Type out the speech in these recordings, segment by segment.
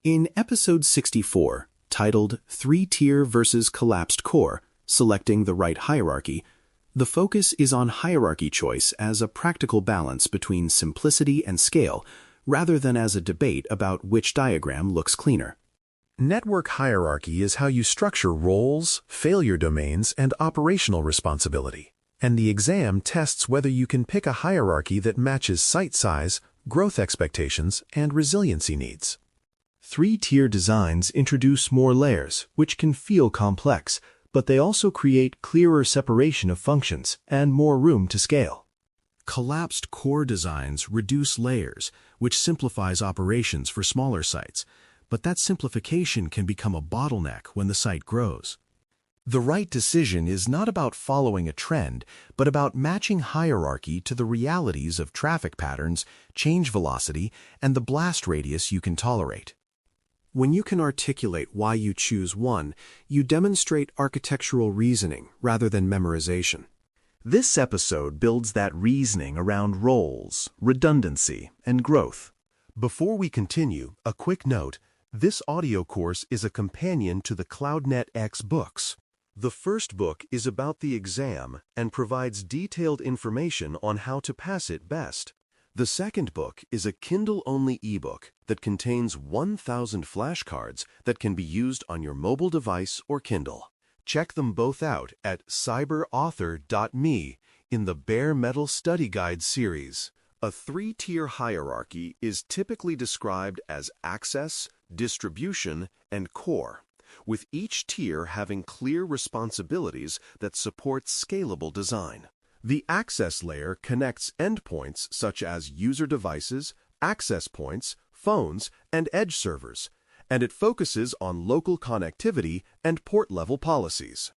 In episode 64, titled Three-Tier versus Collapsed Core, Selecting the Right Hierarchy, the focus is on hierarchy choice as a practical balance between simplicity and scale, rather than as a debate about which diagram looks cleaner. Network hierarchy is how you structure roles, failure domains, and operational responsibility. And the exam tests whether you can pick a hierarchy that matches site size, growth expectations, and resiliency needs. Three-tier designs introduce more layers, which can feel complex, but they also create clearer separation of functions and more room to scale. Collapsed core designs reduce layers, which simplifies operations for smaller sites, but that simplification can become a bottleneck when the site grows. The right decision is not about following a trend, but about matching hierarchy to the realities of traffic patterns, change velocity, and the blast radius you can tolerate. When you can articulate why you choose one, you demonstrate architectural reasoning rather than memorization. This episode builds that reasoning around roles, redundancy, and growth. Before we continue, a quick note: this audio course is a companion to the CloudNetX books. The first book is about the exam and provides detailed information on how to pass it best. The second book is a Kindle-only ebook that contains 1,000 flashcards that can be used on your mobile device or Kindle. Check them both out at cyberauthor.me in the Bare Metal Study Guide series. A three-tier hierarchy is typically described as access, distribution, and core, with each tier having clear responsibilities that support scalable design. The access layer connects endpoints such as user devices, access points, phones, and edge servers, and it focuses on local connectivity and port-level policies.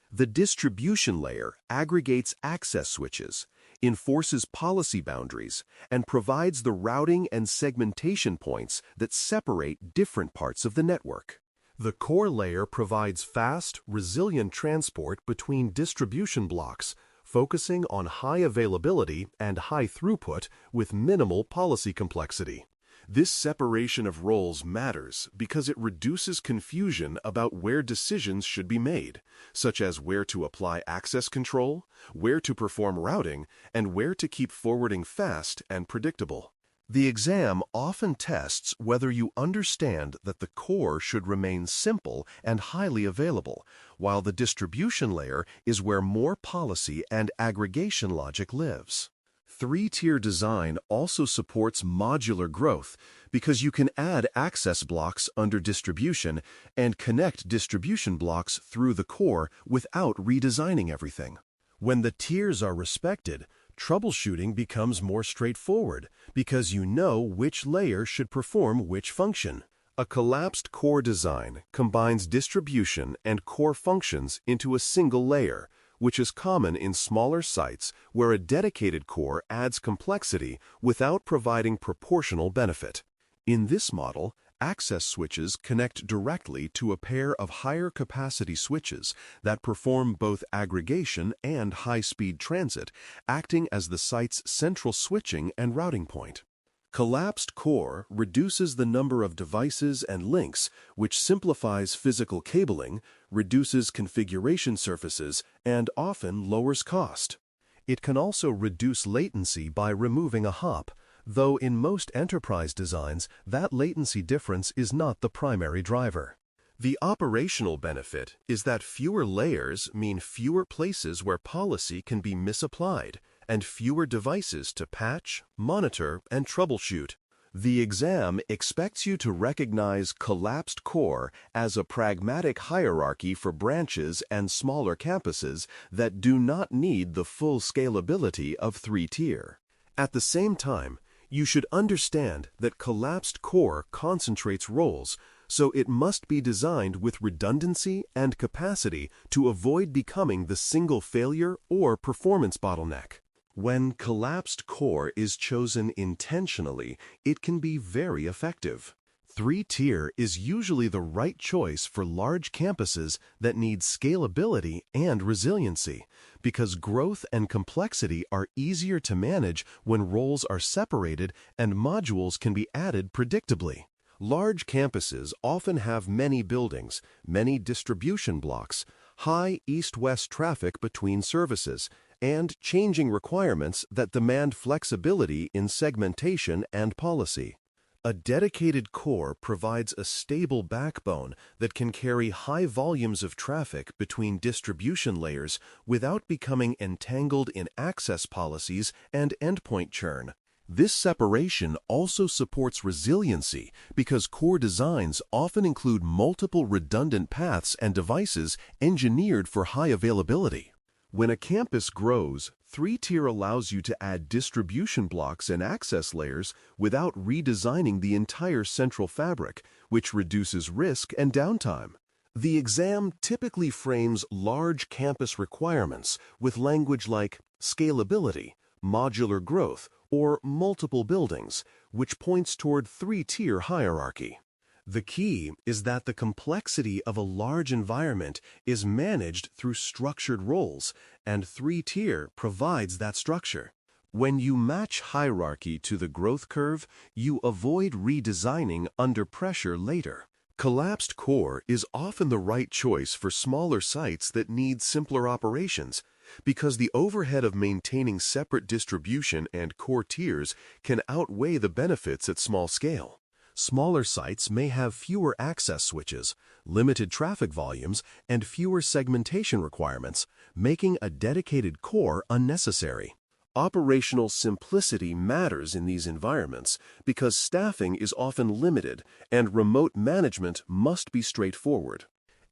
The distribution layer aggregates access switches, enforces policy boundaries, and provides the routing and segmentation points that separate different parts of the network. The core layer provides fast, resilient transport between distribution blocks, focusing on high availability and high throughput with minimal policy complexity. This separation of roles matters because it reduces confusion about where decisions should be made, such as where to apply access control, where to perform routing, and where to keep forwarding fast and predictable. The exam often tests whether you understand that the core should remain simple and highly available, while the distribution layer is where more policy and aggregation logic lives. Three-tier design also supports modular growth because you can add access blocks under distribution and connect distribution blocks through the core without redesigning everything. When the tiers are respected, troubleshooting becomes more straightforward because you know which layer should perform which function. A collapsed core design combines distribution and core functions into a single layer, which is common in smaller sites where a dedicated core adds complexity without providing proportional benefit. In this model, access switches connect directly to a pair of higher capacity switches that perform both aggregation and high-speed transit, acting as the site's central switching and routing point. Collapsed core reduces the number of devices and links, which simplifies physical cabling, reduces configuration surfaces, and often lowers cost. It can also reduce latency by removing a hop, though in most enterprise designs, that latency difference is not the primary driver. The operational benefit is that fewer layers mean fewer places where policy can be misapplied, and fewer devices to patch, monitor, and troubleshoot. The exam expects you to recognize collapsed core as a pragmatic hierarchy for branches and smaller campuses that do not need the full scalability of three-tier. At the same time, you should understand that collapsed core concentrates roles, so it must be designed with redundancy and capacity to avoid becoming the single failure or performance bottleneck. When collapsed core is chosen intentionally, it can be very effective. Three-tier is usually the right choice for large campuses that need scalability and resiliency, because growth and complexity are easier to manage when roles are separated and modules can be added predictably. Large campuses often have many buildings, many distribution blocks, high east-west traffic between services, and changing requirements that demand flexibility in segmentation and policy. A dedicated core provides a stable backbone that can carry high volumes of traffic between distribution layers without becoming entangled in access policies and endpoint churn. This separation also supports resiliency because core designs often include multiple redundant paths and devices engineered for high availability. When a campus grows, 3-tier allows you to add distribution blocks and access layers without redesigning the entire central fabric, which reduces risk and downtime. The exam typically frames large campus requirements with language like scalability, modular growth, or multiple buildings, which points toward 3-tier hierarchy. The key is that the complexity of a large environment is managed through structured roles, and 3-tier provides that structure. When you match hierarchy to the growth curve, you avoid redesigning under pressure later. Collapsed core is often the right choice for smaller sites that need simpler operations, because the overhead of maintaining separate distribution and core tiers can outweigh the benefits at small scale. Smaller sites may have fewer access switches, limited traffic volumes, and fewer segmentation requirements, making a dedicated core unnecessary. Operational simplicity matters in these environments because staffing is often limited and remote management must be straightforward.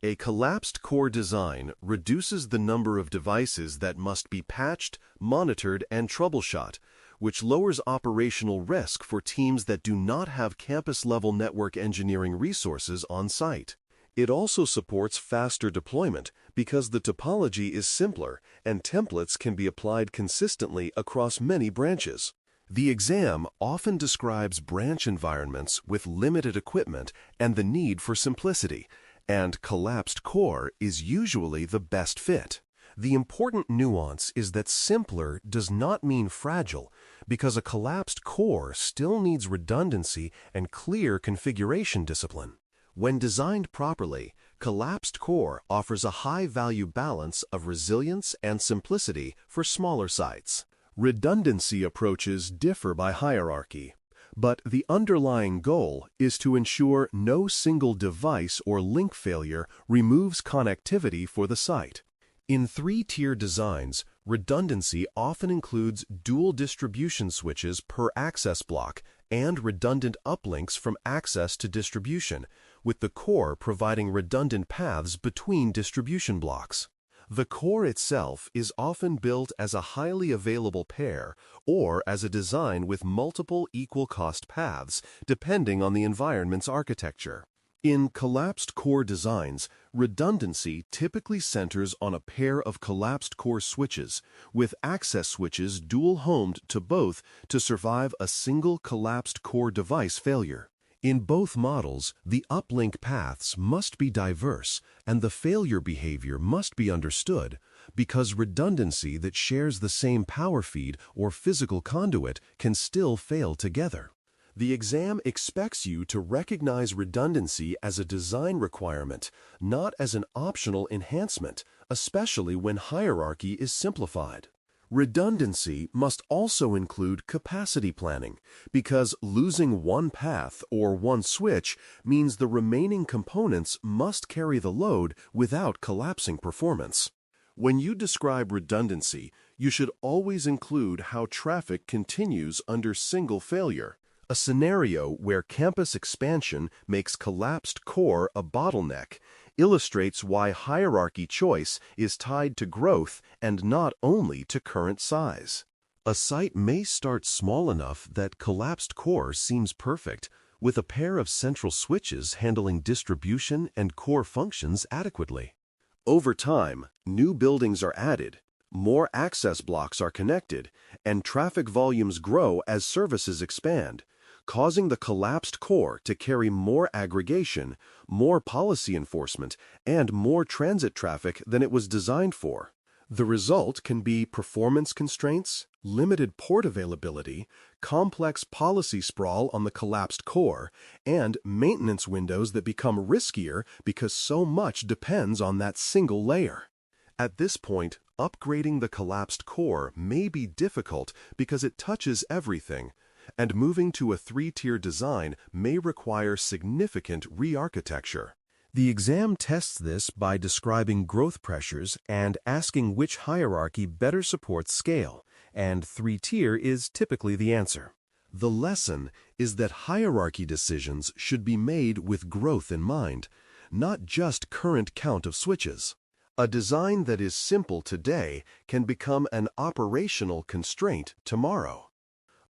A collapsed core design reduces the number of devices that must be patched, monitored, and troubleshot, which lowers operational risk for teams that do not have campus-level network engineering resources on site. It also supports faster deployment because the topology is simpler and templates can be applied consistently across many branches. The exam often describes branch environments with limited equipment and the need for simplicity, and collapsed core is usually the best fit. The important nuance is that simpler does not mean fragile, because a collapsed core still needs redundancy and clear configuration discipline. When designed properly, collapsed core offers a high-value balance of resilience and simplicity for smaller sites. Redundancy approaches differ by hierarchy, but the underlying goal is to ensure no single device or link failure removes connectivity for the site. In 3-tier designs, redundancy often includes dual distribution switches per access block and redundant uplinks from access to distribution, with the core providing redundant paths between distribution blocks. The core itself is often built as a highly available pair or as a design with multiple equal-cost paths, depending on the environment's architecture. In collapsed core designs, redundancy typically centers on a pair of collapsed core switches, with access switches dual-homed to both to survive a single collapsed core device failure. In both models, the uplink paths must be diverse and the failure behavior must be understood, because redundancy that shares the same power feed or physical conduit can still fail together. The exam expects you to recognize redundancy as a design requirement, not as an optional enhancement, especially when hierarchy is simplified. Redundancy must also include capacity planning, because losing one path or one switch means the remaining components must carry the load without collapsing performance. When you describe redundancy, you should always include how traffic continues under single failure. A scenario where campus expansion makes collapsed core a bottleneck illustrates why hierarchy choice is tied to growth and not only to current size. A site may start small enough that collapsed core seems perfect, with a pair of central switches handling distribution and core functions adequately. Over time, new buildings are added, more access blocks are connected, and traffic volumes grow as services expand, causing the collapsed core to carry more aggregation, more policy enforcement, and more transit traffic than it was designed for. The result can be performance constraints, limited port availability, complex policy sprawl on the collapsed core, and maintenance windows that become riskier because so much depends on that single layer. At this point, upgrading the collapsed core may be difficult because it touches everything, and moving to a three-tier design may require significant re-architecture. The exam tests this by describing growth pressures and asking which hierarchy better supports scale, and three-tier is typically the answer. The lesson is that hierarchy decisions should be made with growth in mind, not just current count of switches. A design that is simple today can become an operational constraint tomorrow.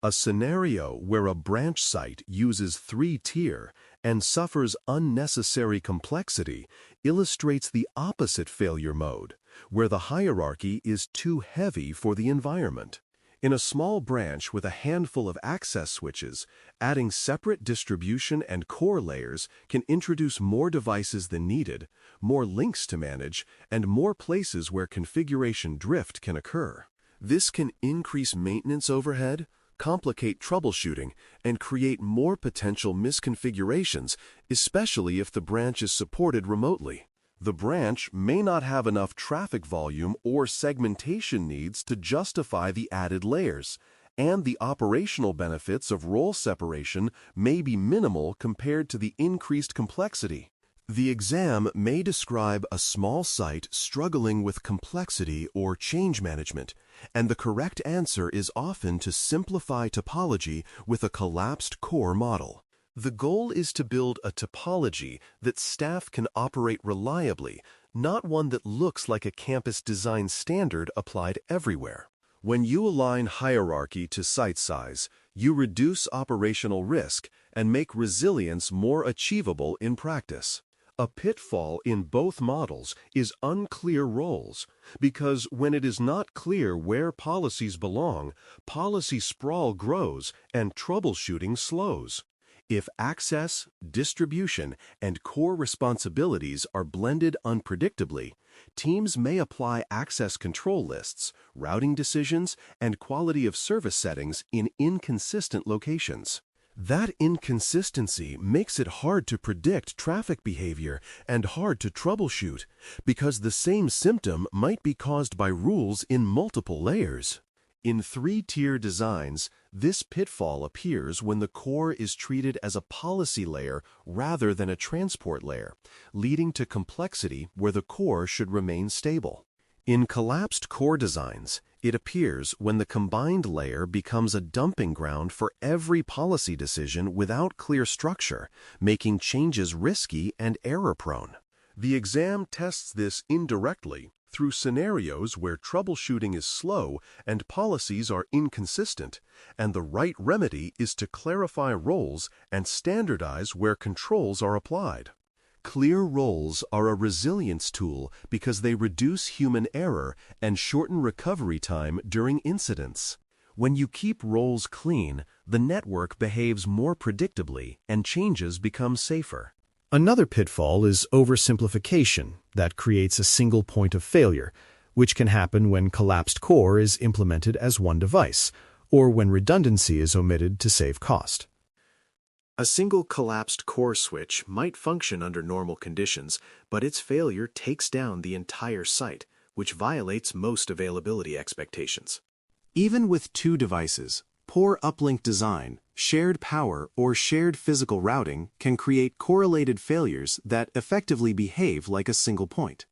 A scenario where a branch site uses three-tier and suffers unnecessary complexity illustrates the opposite failure mode, where the hierarchy is too heavy for the environment. In a small branch with a handful of access switches, adding separate distribution and core layers can introduce more devices than needed, more links to manage, and more places where configuration drift can occur. This can increase maintenance overhead, complicate troubleshooting, and create more potential misconfigurations, especially if the branch is supported remotely. The branch may not have enough traffic volume or segmentation needs to justify the added layers, and the operational benefits of role separation may be minimal compared to the increased complexity. The exam may describe a small site struggling with complexity or change management, and the correct answer is often to simplify topology with a collapsed core model. The goal is to build a topology that staff can operate reliably, not one that looks like a campus design standard applied everywhere. When you align hierarchy to site size, you reduce operational risk and make resilience more achievable in practice. A pitfall in both models is unclear roles, because when it is not clear where policies belong, policy sprawl grows and troubleshooting slows. If access, distribution, and core responsibilities are blended unpredictably, teams may apply access control lists, routing decisions, and quality of service settings in inconsistent locations. That inconsistency makes it hard to predict traffic behavior and hard to troubleshoot, because the same symptom might be caused by rules in multiple layers. In three-tier designs, this pitfall appears when the core is treated as a policy layer rather than a transport layer, leading to complexity where the core should remain stable. In collapsed core designs, it appears when the combined layer becomes a dumping ground for every policy decision without clear structure, making changes risky and error-prone. The exam tests this indirectly through scenarios where troubleshooting is slow and policies are inconsistent, and the right remedy is to clarify roles and standardize where controls are applied. Clear roles are a resilience tool because they reduce human error and shorten recovery time during incidents. When you keep roles clean, the network behaves more predictably and changes become safer. Another pitfall is oversimplification that creates a single point of failure, which can happen when collapsed core is implemented as one device, or when redundancy is omitted to save cost. A single collapsed core switch might function under normal conditions, but its failure takes down the entire site, which violates most availability expectations. Even with two devices, poor uplink design, shared power, or shared physical routing can create correlated failures that effectively behave like a single point.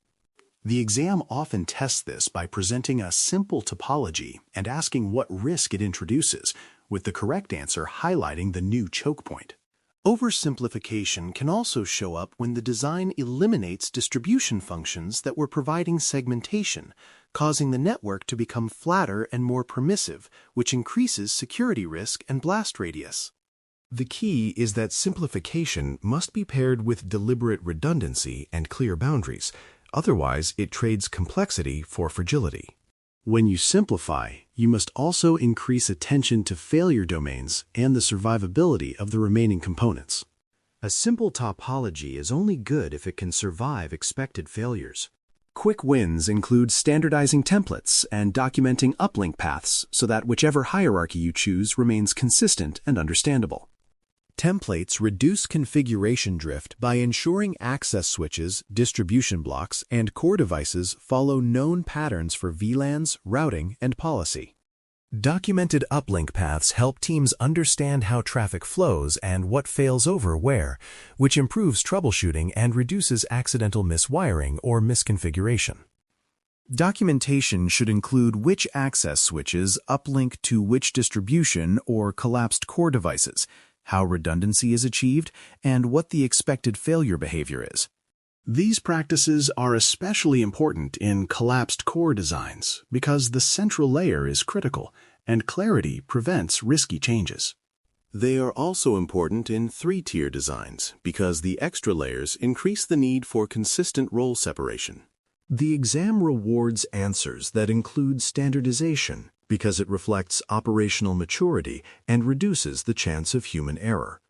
The exam often tests this by presenting a simple topology and asking what risk it introduces, with the correct answer highlighting the new choke point. Oversimplification can also show up when the design eliminates distribution functions that were providing segmentation, causing the network to become flatter and more permissive, which increases security risk and blast radius. The key is that simplification must be paired with deliberate redundancy and clear boundaries, otherwise it trades complexity for fragility. When you simplify, you must also increase attention to failure domains and the survivability of the remaining components. A simple topology is only good if it can survive expected failures. Quick wins include standardizing templates and documenting uplink paths so that whichever hierarchy you choose remains consistent and understandable. Templates reduce configuration drift by ensuring access switches, distribution blocks, and core devices follow known patterns for VLANs, routing, and policy. Documented uplink paths help teams understand how traffic flows and what fails over where, which improves troubleshooting and reduces accidental miswiring or misconfiguration. Documentation should include which access switches uplink to which distribution or collapsed core devices, how redundancy is achieved, and what the expected failure behavior is. These practices are especially important in collapsed core designs because the central layer is critical and clarity prevents risky changes. They are also important in three-tier designs because the extra layers increase the need for consistent role separation. The exam rewards answers that include standardization because it reflects operational maturity and reduces the chance of human error.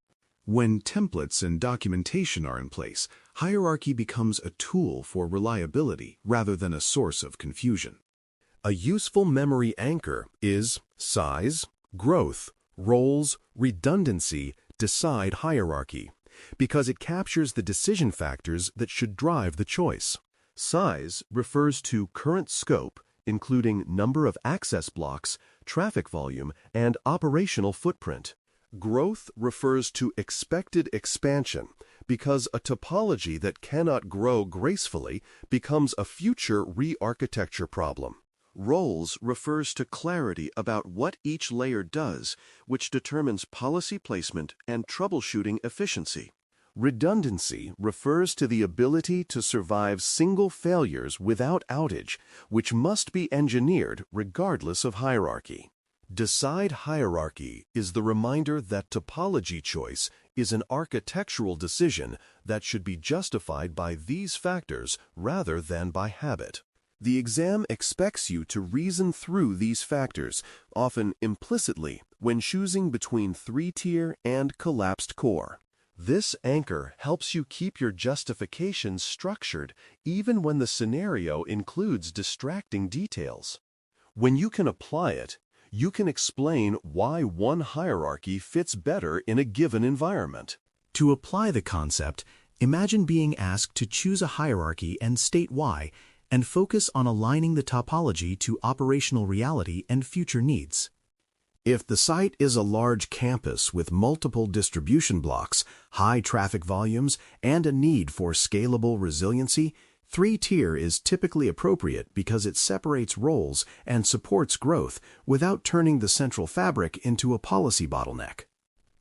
When templates and documentation are in place, hierarchy becomes a tool for reliability rather than a source of confusion. A useful memory anchor is size, growth, roles, redundancy, decide hierarchy, because it captures the decision factors that should drive the choice. Size refers to current scope, including number of access blocks, traffic volume, and operational footprint. Growth refers to expected expansion, because a topology that cannot grow gracefully becomes a future re-architecture problem. Roles refers to clarity about what each layer does, which determines policy placement and troubleshooting efficiency. Redundancy refers to the ability to survive single failures without outage, which must be engineered regardless of hierarchy. Decide hierarchy is the reminder that topology choice is an architectural decision that should be justified by these factors rather than by habit. The exam expects you to reason through these factors, often implicitly, when choosing between three-tier and collapsed core. This anchor helps you keep your justifications structured even when the scenario includes distracting details. When you can apply it, you can explain why one hierarchy fits better in a given environment. To apply the concept, imagine being asked to choose a hierarchy and state why, and focus on aligning the topology to operational reality and future needs. If the site is a large campus with multiple distribution blocks, high traffic volumes, and a need for scalable resiliency, three-tier is typically appropriate because it separates roles and supports growth without turning the central fabric into a policy bottleneck.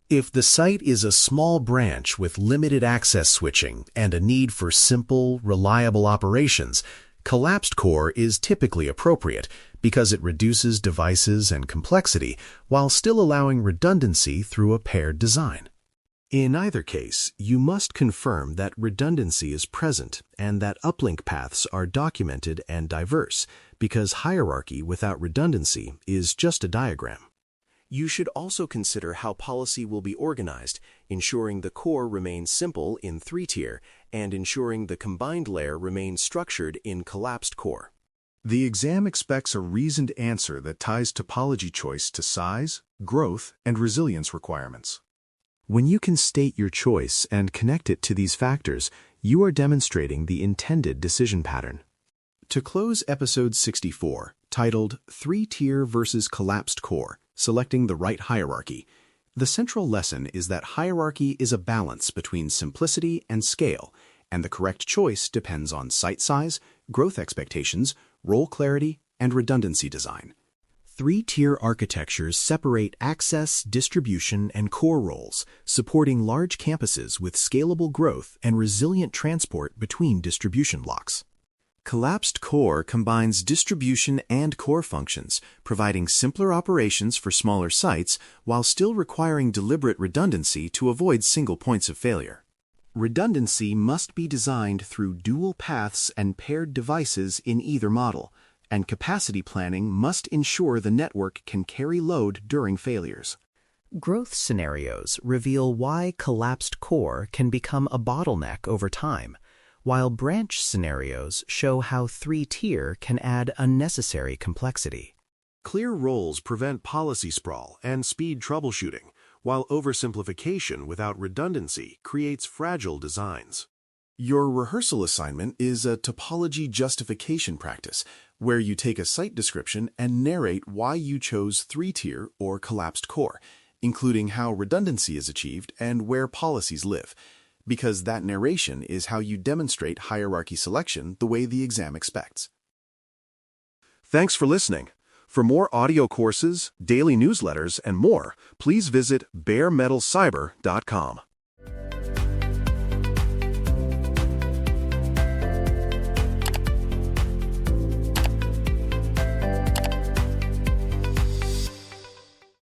If the site is a small branch with limited access switching and a need for simple, reliable operations, collapsed core is typically appropriate because it reduces devices and complexity while still allowing redundancy through a paired design. In either case, you must confirm that redundancy is present and that uplink paths are documented and diverse, because hierarchy without redundancy is just a diagram. You should also consider how policy will be organized, ensuring the core remains simple in three-tier and ensuring the combined layer remains structured in collapsed core. The exam expects a reasoned answer that ties topology choice to size, growth, and resilience requirements. When you can state your choice and connect it to these factors, you are demonstrating the intended decision pattern. To close episode 64, titled Three-Tier versus Collapsed Core, Selecting the Right Hierarchy, the central lesson is that hierarchy is a balance between simplicity and scale, and the correct choice depends on site size, growth expectations, role clarity, and redundancy design. Three-tier architectures separate access, distribution, and core roles, supporting large campuses with scalable growth and resilient transport between distribution blocks. Collapsed core combines distribution and core functions, providing simpler operations for smaller sites while still requiring deliberate redundancy to avoid single points of failure. Redundancy must be designed through dual paths and paired devices in either model, and capacity planning must ensure the network can carry load during failures. Growth scenarios reveal why collapsed core can become a bottleneck over time, while branch scenarios show how three-tier can add unnecessary complexity. Clear roles prevent policy sprawl and speed troubleshooting, while oversimplification without redundancy creates fragile designs. Your rehearsal assignment is a topology justification practice, where you take a site description and narrate why you chose three-tier or collapsed core, including how redundancy is achieved and where policies live, because that narration is how you demonstrate hierarchy selection the way the exam expects. Thanks for listening. For more audio courses, daily newsletters, and more, please visit baremetalcyber.com.